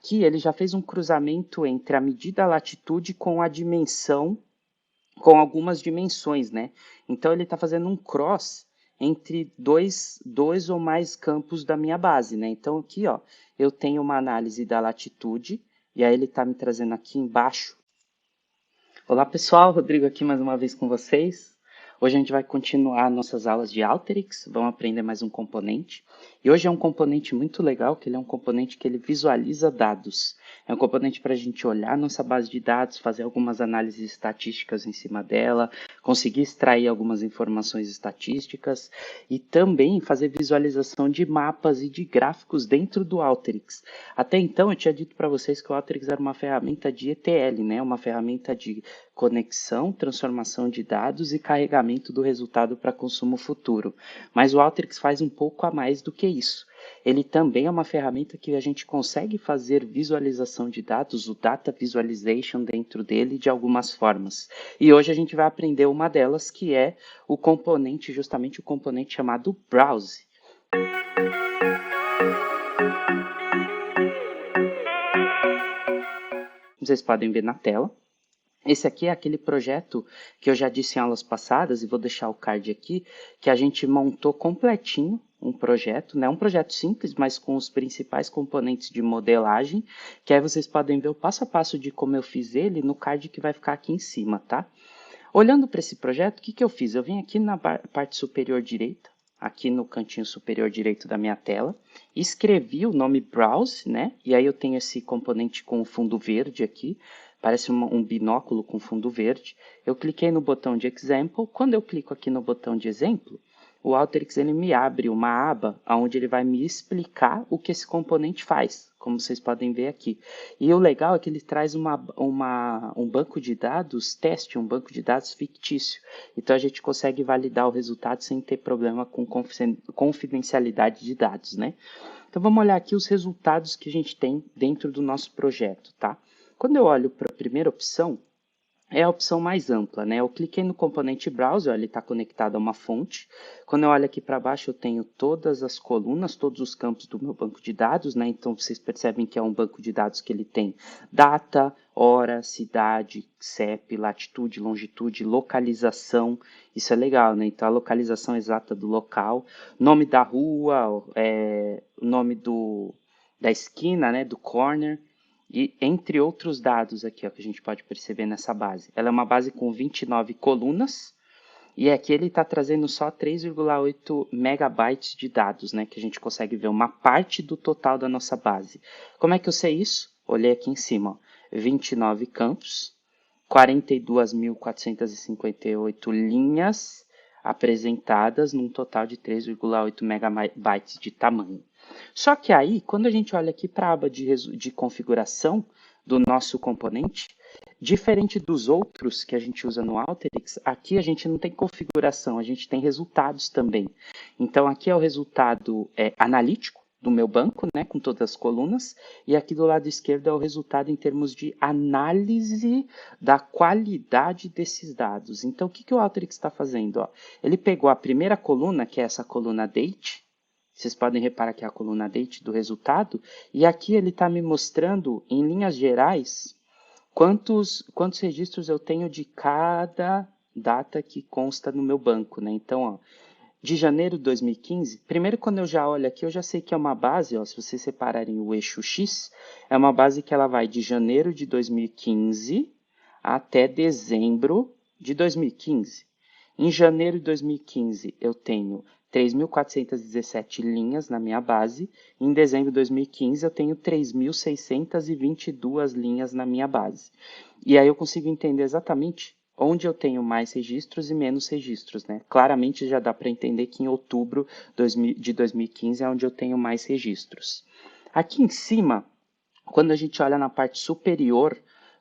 aqui ele já fez um cruzamento entre a medida latitude com a dimensão, com algumas dimensões, né? Então ele está fazendo um cross entre dois ou mais campos da minha base, né? Então aqui, ó, eu tenho uma análise da latitude, e aí ele está me trazendo aqui embaixo. Olá pessoal, Rodrigo aqui mais uma vez com vocês. Hoje a gente vai continuar nossas aulas de Alteryx, vamos aprender mais um componente. E hoje é um componente muito legal, que ele é um componente que ele visualiza dados. É um componente para a gente olhar nossa base de dados, fazer algumas análises estatísticas em cima dela, conseguir extrair algumas informações estatísticas e também fazer visualização de mapas e de gráficos dentro do Alteryx. Até então eu tinha dito para vocês que o Alteryx era uma ferramenta de ETL, né? Uma ferramenta de conexão, transformação de dados e carregamento do resultado para consumo futuro. Mas o Alteryx faz um pouco a mais do que isso. Ele também é uma ferramenta que a gente consegue fazer visualização de dados, o Data Visualization dentro dele de algumas formas. E hoje a gente vai aprender uma delas, que é o componente, justamente o componente chamado Browse. Vocês podem ver na tela. Esse aqui é aquele projeto que eu já disse em aulas passadas, e vou deixar o card aqui, que a gente montou completinho um projeto, né? Um projeto simples, mas com os principais componentes de modelagem, que aí vocês podem ver o passo a passo de como eu fiz ele no card que vai ficar aqui em cima, tá? Olhando para esse projeto, o que eu fiz? Eu vim aqui na parte superior direita, aqui no cantinho superior direito da minha tela, escrevi o nome Browse, né? E aí eu tenho esse componente com o fundo verde aqui, parece um binóculo com fundo verde. Eu cliquei no botão de Example. Quando eu clico aqui no botão de exemplo, o Alteryx ele me abre uma aba onde ele vai me explicar o que esse componente faz, como vocês podem ver aqui. E o legal é que ele traz um banco de dados teste, um banco de dados fictício. Então a gente consegue validar o resultado sem ter problema com confidencialidade de dados, né? Então vamos olhar aqui os resultados que a gente tem dentro do nosso projeto, tá? Quando eu olho para a primeira opção, é a opção mais ampla, né? Eu cliquei no componente Browser, ele está conectado a uma fonte. Quando eu olho aqui para baixo, eu tenho todas as colunas, todos os campos do meu banco de dados, né? Então, vocês percebem que é um banco de dados que ele tem data, hora, cidade, CEP, latitude, longitude, localização. Isso é legal, né? Então, a localização exata do local, nome da rua, nome da esquina, né? Do corner. E entre outros dados aqui, ó, que a gente pode perceber nessa base. Ela é uma base com 29 colunas, e aqui ele está trazendo só 3,8 megabytes de dados, né, que a gente consegue ver uma parte do total da nossa base. Como é que eu sei isso? Olhei aqui em cima, ó, 29 campos, 42.458 linhas apresentadas num total de 3,8 megabytes de tamanho. Só que aí, quando a gente olha aqui para a aba de configuração do nosso componente, diferente dos outros que a gente usa no Alteryx, aqui a gente não tem configuração, a gente tem resultados também. Então aqui é o resultado analítico do meu banco, né, com todas as colunas, e aqui do lado esquerdo é o resultado em termos de análise da qualidade desses dados. Então o que o Alteryx está fazendo? Ó? Ele pegou a primeira coluna, que é essa coluna Date, vocês podem reparar que é a coluna Date do resultado, e aqui ele está me mostrando, em linhas gerais, quantos registros eu tenho de cada data que consta no meu banco, né? Então, ó, de janeiro de 2015, primeiro quando eu já olho aqui, eu já sei que é uma base, ó, se vocês separarem o eixo X, é uma base que ela vai de janeiro de 2015 até dezembro de 2015. Em janeiro de 2015, eu tenho 3.417 linhas na minha base. Em dezembro de 2015, eu tenho 3.622 linhas na minha base. E aí eu consigo entender exatamente onde eu tenho mais registros e menos registros, né? Claramente já dá para entender que em outubro de 2015 é onde eu tenho mais registros. Aqui em cima, quando a gente olha na parte superior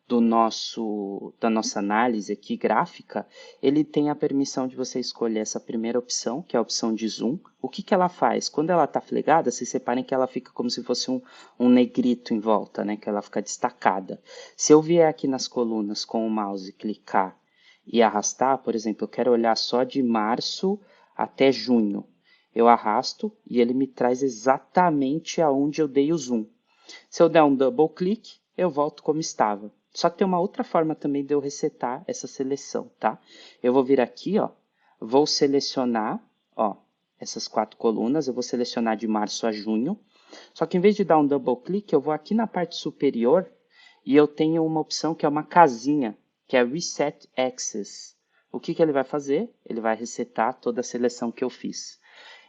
da nossa análise aqui gráfica, ele tem a permissão de você escolher essa primeira opção, que é a opção de zoom. O que ela faz? Quando ela está flegada, vocês separem que ela fica como se fosse um negrito em volta, né? Que ela fica destacada. Se eu vier aqui nas colunas com o mouse, clicar e arrastar, por exemplo, eu quero olhar só de março até junho. Eu arrasto e ele me traz exatamente aonde eu dei o zoom. Se eu der um double click, eu volto como estava. Só que tem uma outra forma também de eu resetar essa seleção, tá? Eu vou vir aqui, ó, vou selecionar, ó, essas 4 colunas, eu vou selecionar de março a junho. Só que em vez de dar um double click, eu vou aqui na parte superior e eu tenho uma opção que é uma casinha, que é Reset Access. O que ele vai fazer? Ele vai resetar toda a seleção que eu fiz.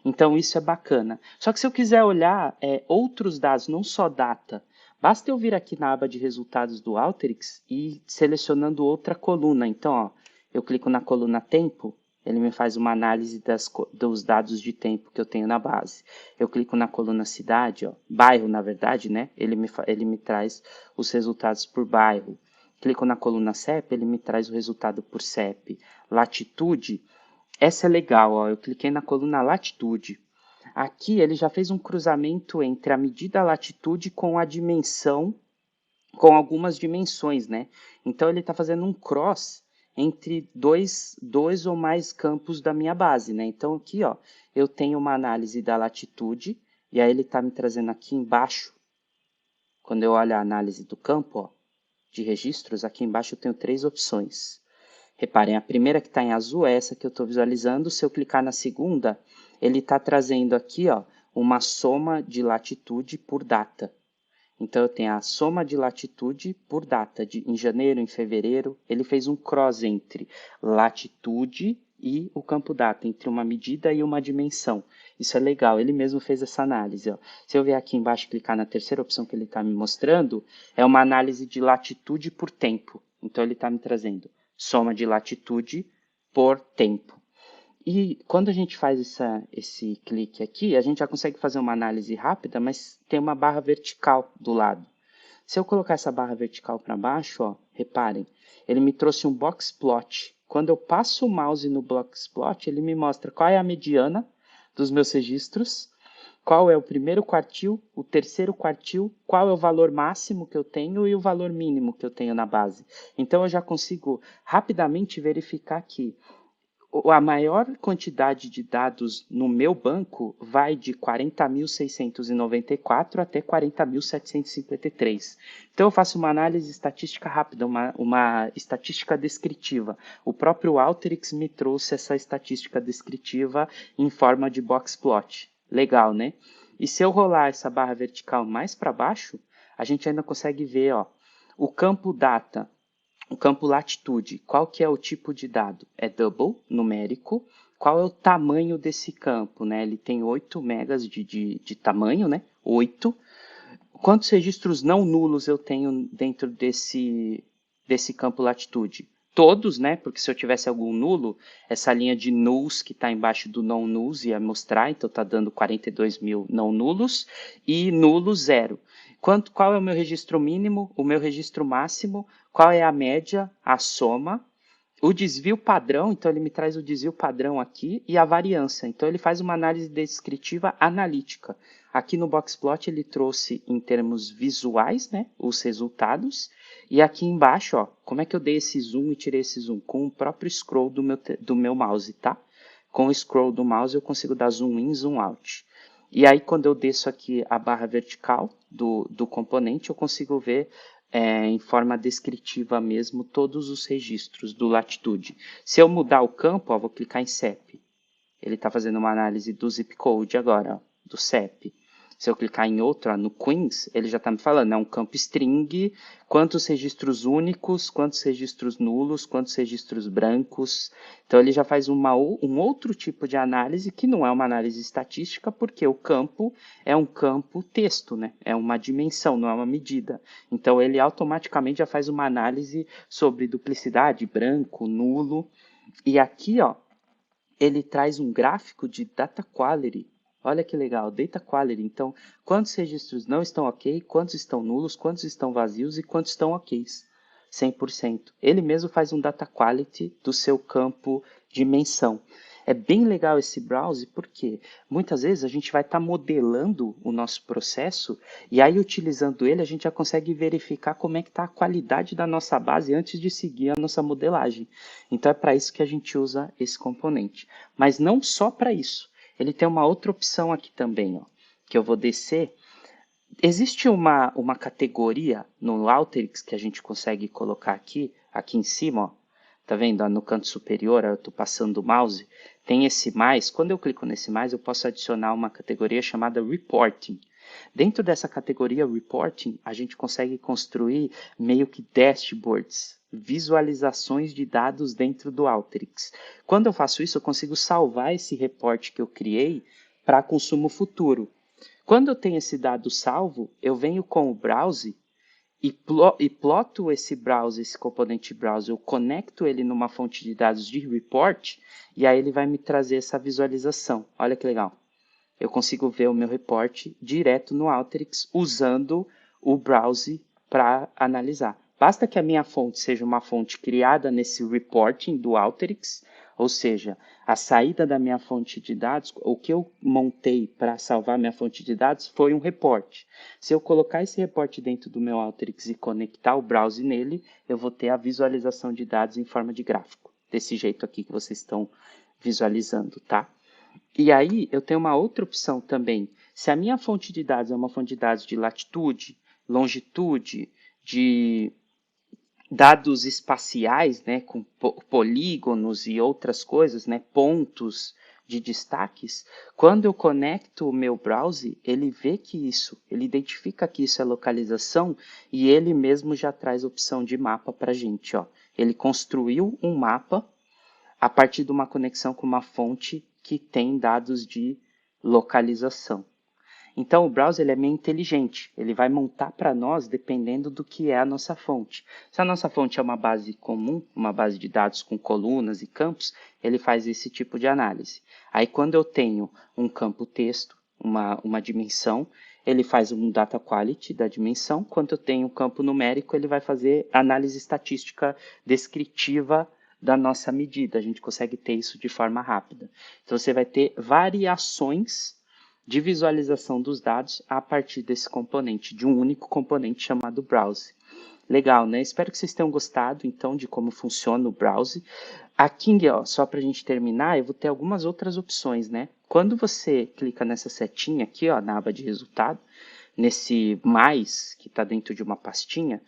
Então isso é bacana. Só que se eu quiser olhar outros dados, não só data, basta eu vir aqui na aba de resultados do Alteryx e selecionando outra coluna. Então, ó, eu clico na coluna tempo, ele me faz uma análise dos dados de tempo que eu tenho na base. Eu clico na coluna cidade, ó, bairro na verdade, né? Ele me traz os resultados por bairro. Clico na coluna CEP, ele me traz o resultado por CEP. Latitude, essa é legal, ó. Eu cliquei na coluna latitude. Aqui ele já fez um cruzamento entre a medida latitude com a dimensão, com algumas dimensões, né? Então ele está fazendo um cross entre dois ou mais campos da minha base, né? Então aqui, ó, eu tenho uma análise da latitude, e aí ele está me trazendo aqui embaixo, quando eu olho a análise do campo, ó, de registros, aqui embaixo eu tenho 3 opções. Reparem, a primeira que está em azul é essa que eu estou visualizando. Se eu clicar na segunda, ele está trazendo aqui, ó, uma soma de latitude por data. Então, eu tenho a soma de latitude por data, em janeiro, em fevereiro. Ele fez um cross entre latitude e o campo data, entre uma medida e uma dimensão. Isso é legal, ele mesmo fez essa análise. Ó. Se eu vier aqui embaixo e clicar na terceira opção que ele está me mostrando, é uma análise de latitude por tempo. Então, ele está me trazendo soma de latitude por tempo. E quando a gente faz esse clique aqui, a gente já consegue fazer uma análise rápida, mas tem uma barra vertical do lado. Se eu colocar essa barra vertical para baixo, ó, reparem, ele me trouxe um box plot. Quando eu passo o mouse no box plot, ele me mostra qual é a mediana dos meus registros, qual é o primeiro quartil, o terceiro quartil, qual é o valor máximo que eu tenho e o valor mínimo que eu tenho na base. Então, eu já consigo rapidamente verificar que a maior quantidade de dados no meu banco vai de 40.694 até 40.753. Então, eu faço uma análise estatística rápida, uma estatística descritiva. O próprio Alteryx me trouxe essa estatística descritiva em forma de box plot. Legal, né? E se eu rolar essa barra vertical mais para baixo, a gente ainda consegue ver, ó, o campo data. O campo latitude, qual que é o tipo de dado? É double, numérico. Qual é o tamanho desse campo? Né? Ele tem 8 megas de tamanho, né? 8. Quantos registros não nulos eu tenho dentro desse campo latitude? Todos, né? Porque se eu tivesse algum nulo, essa linha de nulls que está embaixo do não nulls ia mostrar, então está dando 42 mil não nulos, e nulo zero. Qual é o meu registro mínimo, o meu registro máximo, qual é a média, a soma, o desvio padrão, então ele me traz o desvio padrão aqui, e a variância. Então ele faz uma análise descritiva analítica. Aqui no Boxplot ele trouxe em termos visuais, né, os resultados, e aqui embaixo, ó, como é que eu dei esse zoom e tirei esse zoom? Com o próprio scroll do meu mouse, tá? Com o scroll do mouse eu consigo dar zoom in, zoom out. E aí quando eu desço aqui a barra vertical do componente, eu consigo ver em forma descritiva mesmo todos os registros do latitude. Se eu mudar o campo, ó, vou clicar em CEP. Ele está fazendo uma análise do zip code agora, ó, do CEP. Se eu clicar em outro, ó, no Queens, ele já está me falando, é um campo string, quantos registros únicos, quantos registros nulos, quantos registros brancos. Então ele já faz um outro tipo de análise que não é uma análise estatística, porque o campo é um campo texto, né? É uma dimensão, não é uma medida. Então ele automaticamente já faz uma análise sobre duplicidade, branco, nulo. E aqui, ó, ele traz um gráfico de data quality. Olha que legal, data quality. Então, quantos registros não estão ok, quantos estão nulos, quantos estão vazios e quantos estão ok. 100%. Ele mesmo faz um data quality do seu campo dimensão. É bem legal esse browse porque muitas vezes a gente vai estar modelando o nosso processo e aí utilizando ele a gente já consegue verificar como é que está a qualidade da nossa base antes de seguir a nossa modelagem. Então é para isso que a gente usa esse componente. Mas não só para isso. Ele tem uma outra opção aqui também, ó, que eu vou descer. Existe uma categoria no Alteryx que a gente consegue colocar aqui em cima, ó. Tá vendo? Ó, no canto superior, ó, eu estou passando o mouse, tem esse mais. Quando eu clico nesse mais, eu posso adicionar uma categoria chamada Reporting. Dentro dessa categoria Reporting, a gente consegue construir meio que dashboards, visualizações de dados dentro do Alteryx. Quando eu faço isso, eu consigo salvar esse reporte que eu criei para consumo futuro. Quando eu tenho esse dado salvo, eu venho com o browse e ploto esse browse, esse componente browse, eu conecto ele numa fonte de dados de report, e aí ele vai me trazer essa visualização. Olha que legal. Eu consigo ver o meu report direto no Alteryx usando o browse para analisar. Basta que a minha fonte seja uma fonte criada nesse reporting do Alteryx, ou seja, a saída da minha fonte de dados, o que eu montei para salvar minha fonte de dados foi um report. Se eu colocar esse report dentro do meu Alteryx e conectar o browse nele, eu vou ter a visualização de dados em forma de gráfico, desse jeito aqui que vocês estão visualizando, tá? E aí eu tenho uma outra opção também. Se a minha fonte de dados é uma fonte de dados de latitude, longitude, de dados espaciais, né, com polígonos e outras coisas, né, pontos de destaques, quando eu conecto o meu browser, ele vê que ele identifica que isso é localização e ele mesmo já traz a opção de mapa para a gente, ó. Ele construiu um mapa a partir de uma conexão com uma fonte que tem dados de localização. Então, o browser ele é meio inteligente, ele vai montar para nós dependendo do que é a nossa fonte. Se a nossa fonte é uma base comum, uma base de dados com colunas e campos, ele faz esse tipo de análise. Aí, quando eu tenho um campo texto, uma dimensão, ele faz um data quality da dimensão. Quando eu tenho um campo numérico, ele vai fazer análise estatística descritiva da nossa medida. A gente consegue ter isso de forma rápida. Então, você vai ter variações de visualização dos dados a partir desse componente, de um único componente chamado browse. Legal, né? Espero que vocês tenham gostado, então, de como funciona o browse. Aqui, ó, só para a gente terminar, eu vou ter algumas outras opções, né? Quando você clica nessa setinha aqui, ó, na aba de resultado, nesse mais, que está dentro de uma pastinha,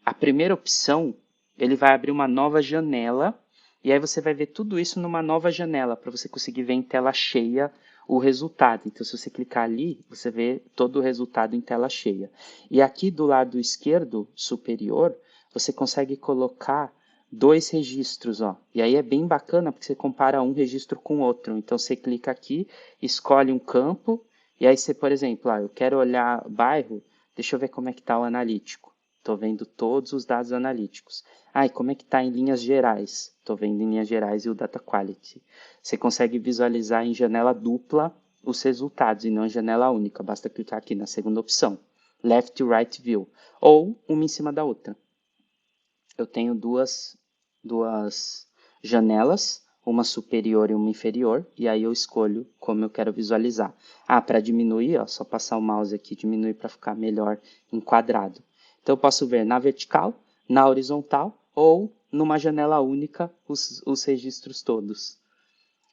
a primeira opção, ele vai abrir uma nova janela, e aí você vai ver tudo isso numa nova janela, para você conseguir ver em tela cheia o resultado. Então, se você clicar ali, você vê todo o resultado em tela cheia. E aqui do lado esquerdo superior, você consegue colocar dois registros, ó. E aí é bem bacana porque você compara um registro com o outro. Então, você clica aqui, escolhe um campo, e aí você, por exemplo, eu quero olhar bairro, deixa eu ver como é que está o analítico. Estou vendo todos os dados analíticos. E como é que está em linhas gerais? Estou vendo em linhas gerais e o data quality. Você consegue visualizar em janela dupla os resultados e não em janela única. Basta clicar aqui na segunda opção, Left to Right View, ou uma em cima da outra. Eu tenho duas janelas, uma superior e uma inferior, e aí eu escolho como eu quero visualizar. Para diminuir, ó, só passar o mouse aqui, diminuir para ficar melhor enquadrado. Então, eu posso ver na vertical, na horizontal ou numa janela única os registros todos.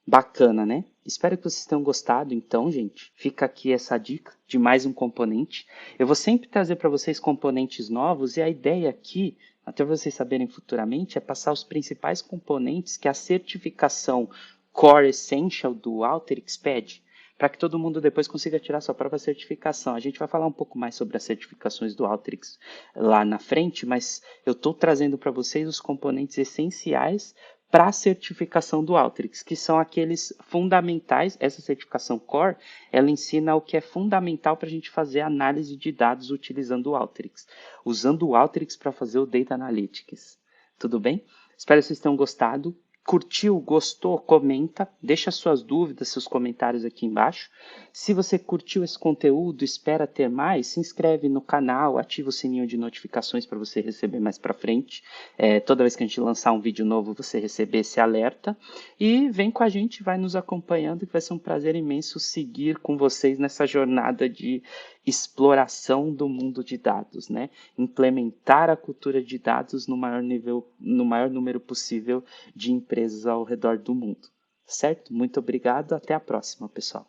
Bacana, né? Espero que vocês tenham gostado, então, gente. Fica aqui essa dica de mais um componente. Eu vou sempre trazer para vocês componentes novos e a ideia aqui, até vocês saberem futuramente, é passar os principais componentes que a certificação Core Essential do Alteryx pede, para que todo mundo depois consiga tirar sua própria certificação. A gente vai falar um pouco mais sobre as certificações do Alteryx lá na frente, mas eu estou trazendo para vocês os componentes essenciais para a certificação do Alteryx, que são aqueles fundamentais. Essa certificação Core, ela ensina o que é fundamental para a gente fazer análise de dados utilizando o Alteryx, usando o Alteryx para fazer o Data Analytics. Tudo bem? Espero que vocês tenham gostado. Curtiu, gostou, comenta, deixa suas dúvidas, seus comentários aqui embaixo. Se você curtiu esse conteúdo, espera ter mais, se inscreve no canal, ativa o sininho de notificações para você receber mais para frente. Toda vez que a gente lançar um vídeo novo, você receber esse alerta. E vem com a gente, vai nos acompanhando, que vai ser um prazer imenso seguir com vocês nessa jornada de exploração do mundo de dados, né? Implementar a cultura de dados no maior nível, no maior número possível de empresas ao redor do mundo. Certo? Muito obrigado, até a próxima, pessoal.